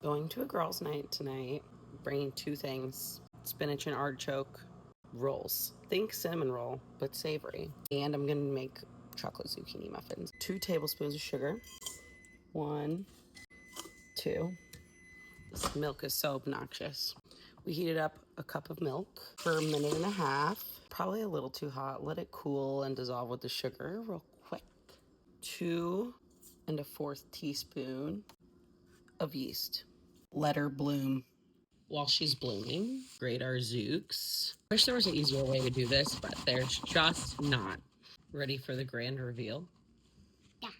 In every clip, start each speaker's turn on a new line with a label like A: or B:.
A: Going to a girls' night tonight, bringing two things: spinach and artichoke rolls. Think cinnamon roll, but savory. And I'm gonna make chocolate zucchini muffins. 2 tablespoons of sugar. 1, 2. This milk is so obnoxious. We heated up a cup of milk for a minute and a half. Probably a little too hot. Let it cool and dissolve with the sugar real quick. 2 1/4 teaspoon of yeast. Let her bloom. While she's blooming, grate our zooks. Wish there was an easier way to do this, but there's just not. Ready for the grand reveal?
B: Yeah.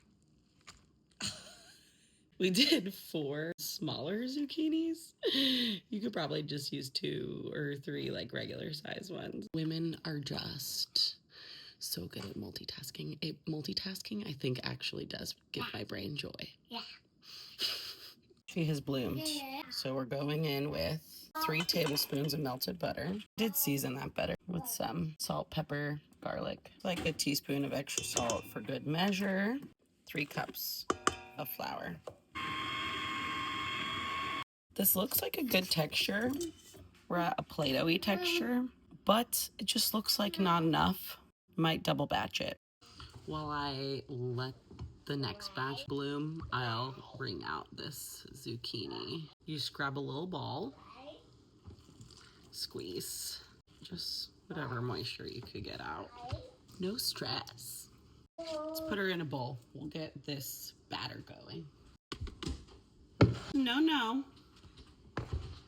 A: We did 4 smaller zucchinis. You could probably just use 2 or 3 like regular size ones. Women are just so good at multitasking. Multitasking, I think, actually does give my brain joy.
B: Yeah.
A: She has bloomed.
B: Yeah.
A: So we're going in with 3 tablespoons of melted butter. I did season that butter with some salt, pepper, garlic. Like a teaspoon of extra salt for good measure. 3 cups of flour. This looks like a good texture. We're at a Play-Doh-y texture, but it just looks like not enough. Might double batch it. While I let the next batch bloom, I'll wring out this zucchini. You just grab a little ball, squeeze, just whatever moisture you could get out. No stress. Let's put her in a bowl. We'll get this batter going. No, no.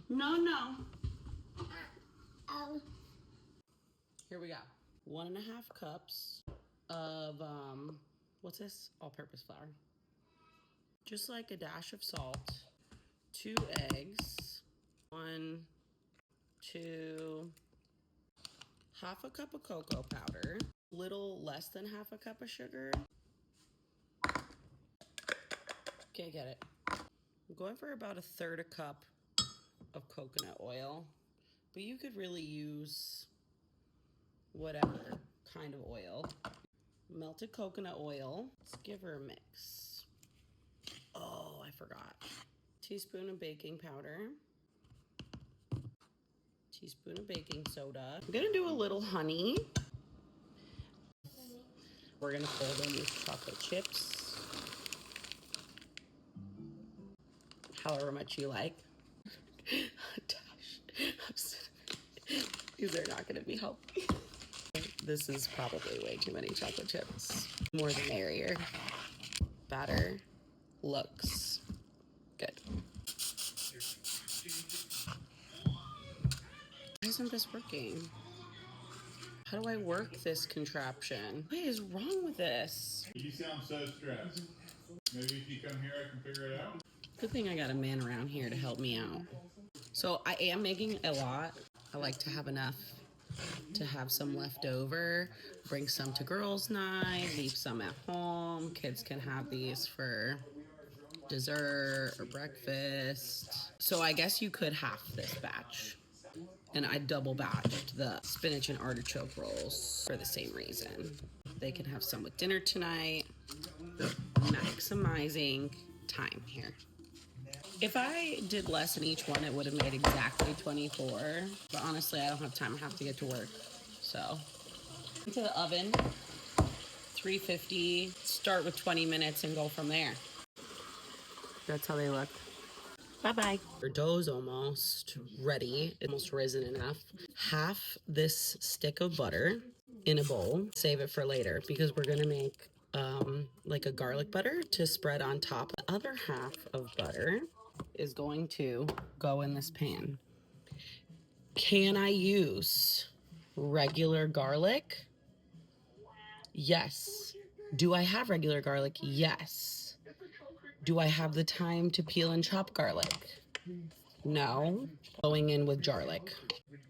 A: No, no. Here we go. 1.5 cups of, what's this? All-purpose flour. Just like a dash of salt, 2 eggs, 1, 2, half a cup of cocoa powder, little less than half a cup of sugar. Can't get it. I'm going for about 1/3 cup of coconut oil, but you could really use whatever kind of oil. Melted coconut oil. Let's give her a mix. Oh, I forgot. Teaspoon of baking powder. Teaspoon of baking soda. I'm gonna do a little honey. We're gonna fold in these chocolate chips. However much you like. These are not gonna be healthy. This is probably way too many chocolate chips. More the merrier. Batter looks good. Why isn't this working? How do I work this contraption? What is wrong with this?
C: You sound so stressed. Maybe if you come here, I can figure it out.
A: Good thing I got a man around here to help me out. So I am making a lot. I like to have enough to have some left over. Bring some to girls' night, leave some at home. Kids can have these for dessert or breakfast. So I guess you could half this batch. And I double batched the spinach and artichoke rolls for the same reason. They can have some with dinner tonight. Maximizing time here. If I did less in each one, it would have made exactly 24. But honestly, I don't have time. I have to get to work. So, into the oven, 350. Start with 20 minutes and go from there. That's how they look. Bye-bye. Our dough's almost ready. It's almost risen enough. Half this stick of butter in a bowl. Save it for later because we're going to make like a garlic butter to spread on top. The other half of butter is going to go in this pan. Can I use regular garlic? Yes. Do I have regular garlic? Yes. Do I have the time to peel and chop garlic? No. Going in with garlic.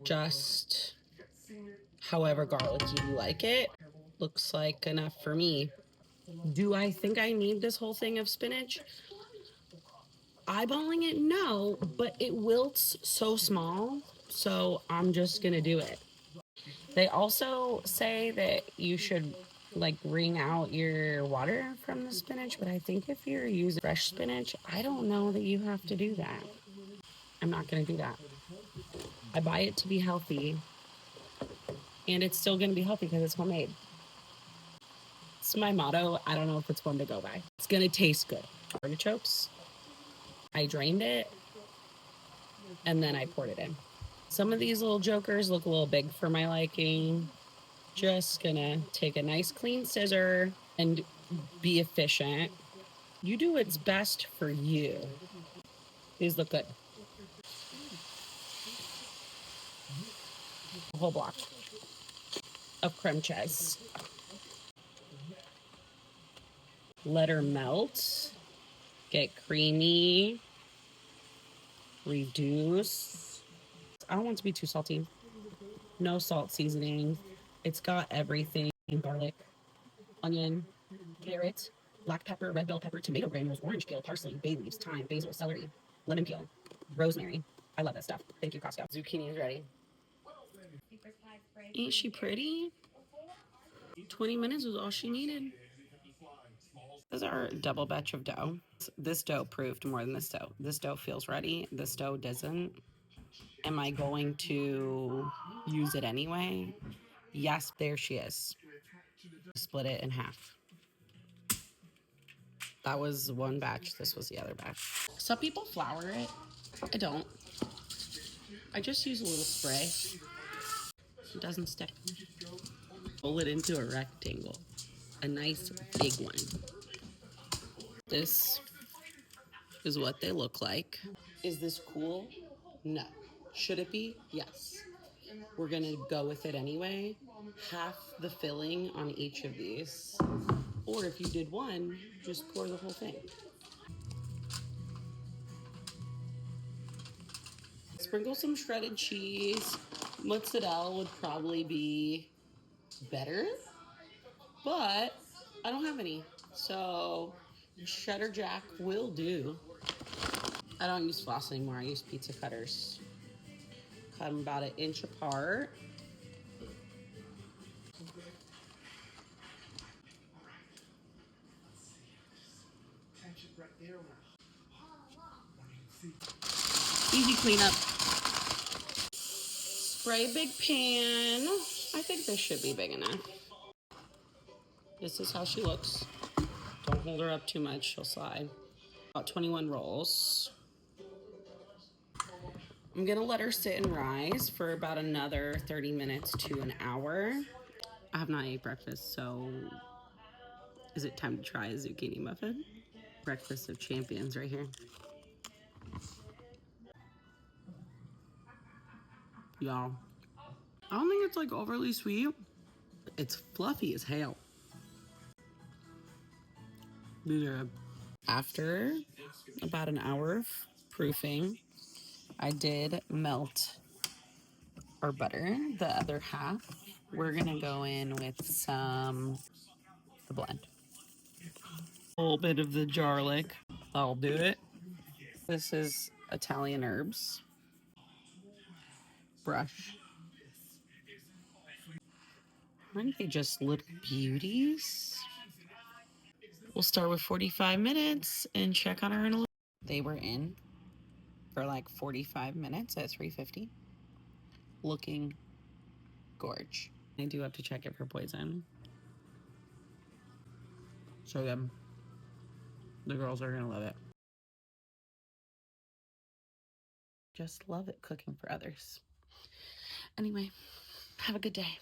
A: Just however garlic you like it. Looks like enough for me. Do I think I need this whole thing of spinach? Eyeballing it, no, but it wilts so small, so I'm just gonna do it. They also say that you should like wring out your water from the spinach, but I think if you're using fresh spinach, I don't know that you have to do that. I'm not going to do that. I buy it to be healthy, and it's still going to be healthy because it's homemade. It's my motto. I don't know if it's one to go by. It's going to taste good. Artichokes, I drained it, and then I poured it in. Some of these little jokers look a little big for my liking. Just gonna take a nice clean scissor and be efficient. You do what's best for you. These look good. A whole block of creme cheese. Let her melt. Get creamy. Reduce. I don't want it to be too salty. No salt seasoning. It's got everything. Garlic, onion, carrot, black pepper, red bell pepper, tomato granules, orange peel, parsley, bay leaves, thyme, basil, celery, lemon peel, rosemary. I love this stuff. Thank you, Costco. Zucchini is ready. Ain't she pretty? 20 minutes was all she needed. This is our double batch of dough. This dough proved more than this dough. This dough feels ready. This dough doesn't. Am I going to use it anyway? Yes, there she is. Split it in half. That was one batch. This was the other batch. Some people flour it. I don't. I just use a little spray. It doesn't stick. Roll it into a rectangle. A nice big one. This is what they look like. Is this cool? No. Should it be? Yes. We're gonna go with it anyway. Half the filling on each of these. Or if you did one, just pour the whole thing. Sprinkle some shredded cheese. Mozzarella would probably be better, but I don't have any. So cheddar jack will do. I don't use floss anymore. I use pizza cutters. Cut them about 1 inch apart. Easy cleanup. Spray big pan. I think this should be big enough. This is how she looks. Don't hold her up too much, she'll slide. About 21 rolls. I'm gonna let her sit and rise for about another 30 minutes to an hour. I have not ate breakfast, so is it time to try a zucchini muffin? Breakfast of champions right here. Y'all, I don't think it's like overly sweet. It's fluffy as hell. These are after about an hour of proofing. I did melt our butter, the other half. We're gonna go in with the blend. A little bit of the garlic. I'll do it. This is Italian herbs. Brush. Aren't they just little beauties? We'll start with 45 minutes and check on her in a little. They were in for like 45 minutes at 350. Looking gorge. I do have to check it for poison. So the girls are gonna love it. Just love it cooking for others. Anyway, have a good day.